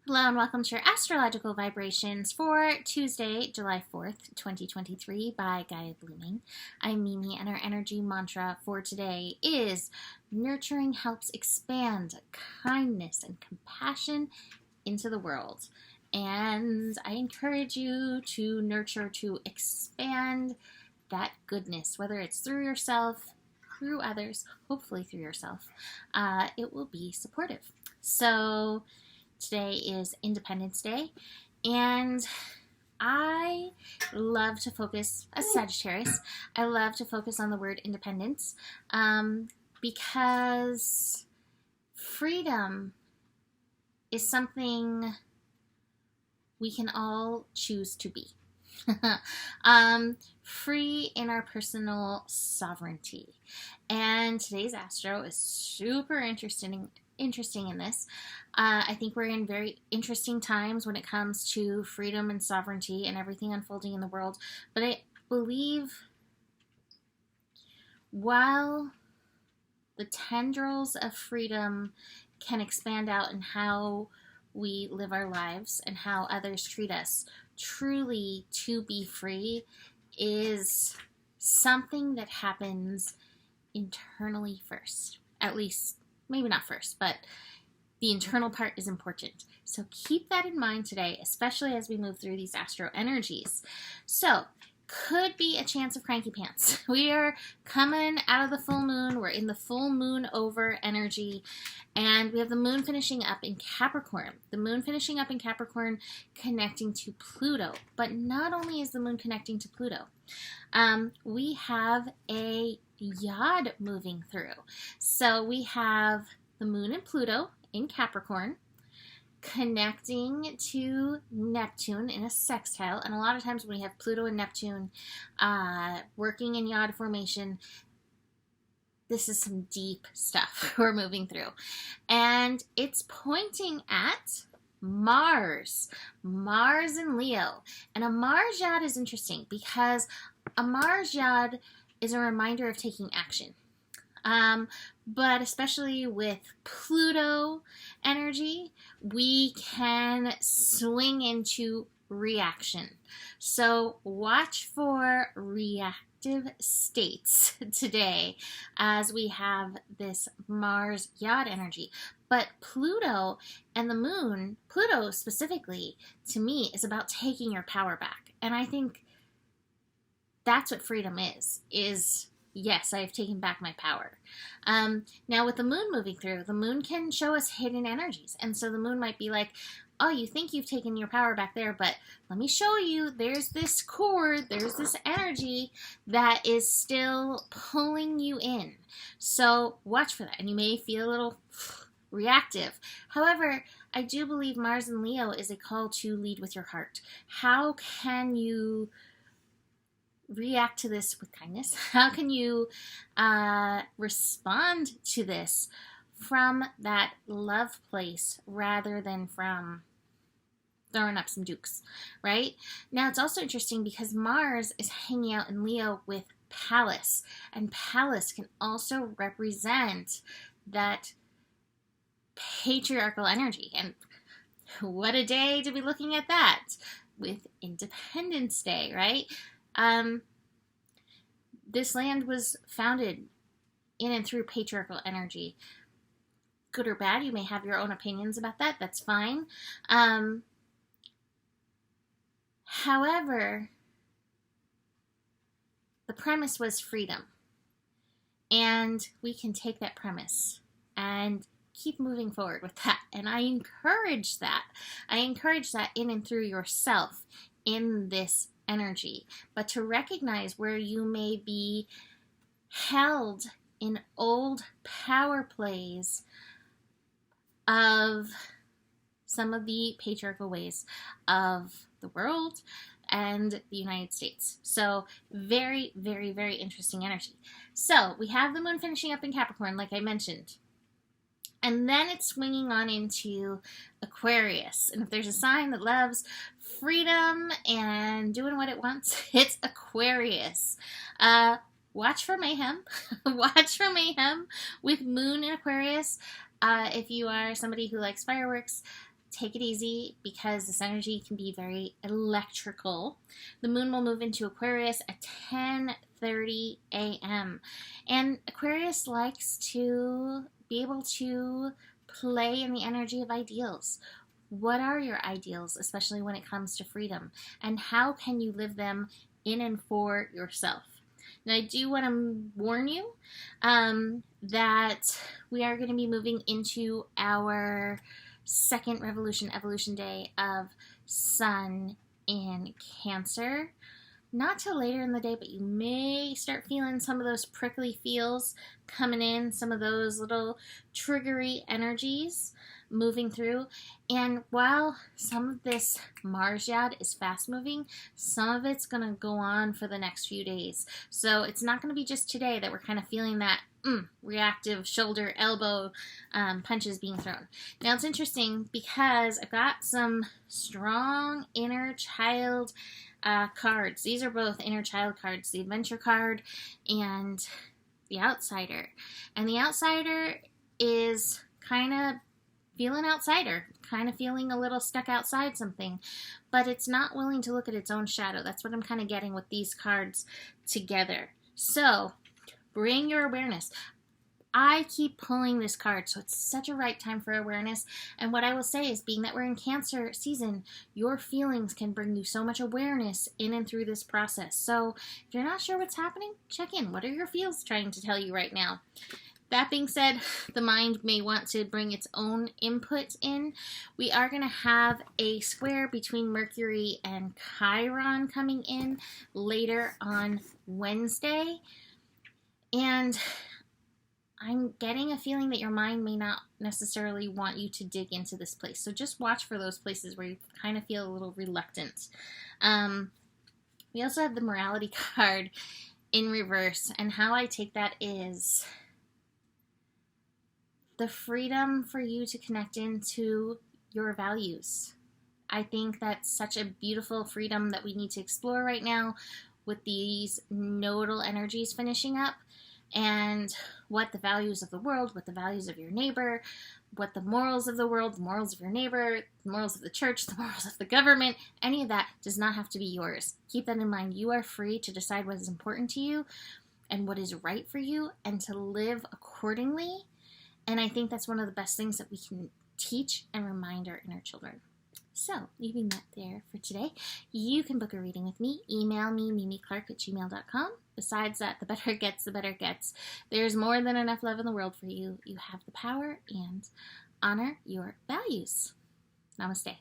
Hello and welcome to your astrological vibrations for Tuesday, July 4th, 2023 by Gaia Blooming. I'm Mimi and our energy mantra for today is nurturing helps expand kindness and compassion into the world. And I encourage you to nurture, to expand that goodness, whether it's through yourself, through others, hopefully through yourself. It will be supportive. So today is Independence Day, and I love to focus, as Sagittarius, I love to focus on the word independence because freedom is something we can all choose to be. Free in our personal sovereignty. And today's astro is super interesting in this. I think we're in very interesting times when it comes to freedom and sovereignty and everything unfolding in the world. But I believe while the tendrils of freedom can expand out in how we live our lives and how others treat us, truly to be free is something that happens internally first. At least, maybe not first, but the internal part is important. So keep that in mind today, especially as we move through these astro energies. So, could be a chance of cranky pants. We are coming out of the full moon. We're in the full moon over energy. And we have the moon finishing up in Capricorn. The moon finishing up in Capricorn connecting to Pluto. But not only is the moon connecting to Pluto, we have a yod moving through. So we have the moon and Pluto in Capricorn connecting to Neptune in a sextile. And a lot of times when we have Pluto and Neptune working in yod formation, this is some deep stuff we're moving through. And it's pointing at Mars in Leo. And a Mars yod is interesting because a Mars yod is a reminder of taking action. But especially with Pluto energy, we can swing into reaction. So watch for reactive states today as we have this Mars yod energy. But Pluto and the moon, Pluto specifically, to me, is about taking your power back. And I think that's what freedom is yes, I have taken back my power. Now with the moon moving through, the moon can show us hidden energies. And so the moon might be like, oh, you think you've taken your power back there, but let me show you, there's this cord, there's this energy that is still pulling you in. So watch for that. And you may feel a little reactive. However, I do believe Mars in Leo is a call to lead with your heart. How can you react to this with kindness? How can you respond to this from that love place rather than from throwing up some dukes, right? Now, it's also interesting because Mars is hanging out in Leo with Pallas, and Pallas can also represent that patriarchal energy. And what a day to be looking at that with Independence Day, right? This land was founded in and through patriarchal energy. Good or bad, you may have your own opinions about that. That's fine. However, the premise was freedom. And we can take that premise and keep moving forward with that. And I encourage that. I encourage that in and through yourself in this energy, but to recognize where you may be held in old power plays of some of the patriarchal ways of the world and the United States. So very, very, very interesting energy. So we have the moon finishing up in Capricorn, like I mentioned. And then it's swinging on into Aquarius. And if there's a sign that loves freedom and doing what it wants, it's Aquarius. Watch for mayhem. Watch for mayhem with moon in Aquarius. If you are somebody who likes fireworks, take it easy because this energy can be very electrical. The moon will move into Aquarius at 10:30 a.m. And Aquarius likes to be able to play in the energy of ideals. What are your ideals, especially when it comes to freedom? And how can you live them in and for yourself? Now, I do want to warn you that we are going to be moving into our second evolution day of Sun in Cancer. Not till later in the day, but you may start feeling some of those prickly feels coming in, some of those little triggery energies moving through. And while some of this Mars yad is fast moving, some of it's going to go on for the next few days. So it's not going to be just today that we're kind of feeling that reactive shoulder, elbow punches being thrown. Now it's interesting because I've got some strong inner child cards. These are both inner child cards, the adventure card and the outsider. And the outsider is kind of feeling outsider, kind of feeling a little stuck outside something, but it's not willing to look at its own shadow. That's what I'm kind of getting with these cards together. So bring your awareness. I keep pulling this card, so it's such a right time for awareness. And what I will say is, being that we're in Cancer season, your feelings can bring you so much awareness in and through this process. So if you're not sure what's happening, check in. What are your feels trying to tell you right now? That being said, the mind may want to bring its own input in. We are going to have a square between Mercury and Chiron coming in later on Wednesday. And I'm getting a feeling that your mind may not necessarily want you to dig into this place. So just watch for those places where you kind of feel a little reluctant. We also have the morality card in reverse. And how I take that is the freedom for you to connect into your values. I think that's such a beautiful freedom that we need to explore right now with these nodal energies finishing up, and what the values of the world, what the values of your neighbor, what the morals of the world, the morals of your neighbor, the morals of the church, the morals of the government, any of that does not have to be yours. Keep that in mind. You are free to decide what is important to you and what is right for you and to live accordingly. And I think that's one of the best things that we can teach and remind our inner children. So, leaving that there for today. You can book a reading with me. Email me, mimiclark@gmail.com. Besides that, the better it gets, the better it gets. There's more than enough love in the world for you. You have the power, and honor your values. Namaste.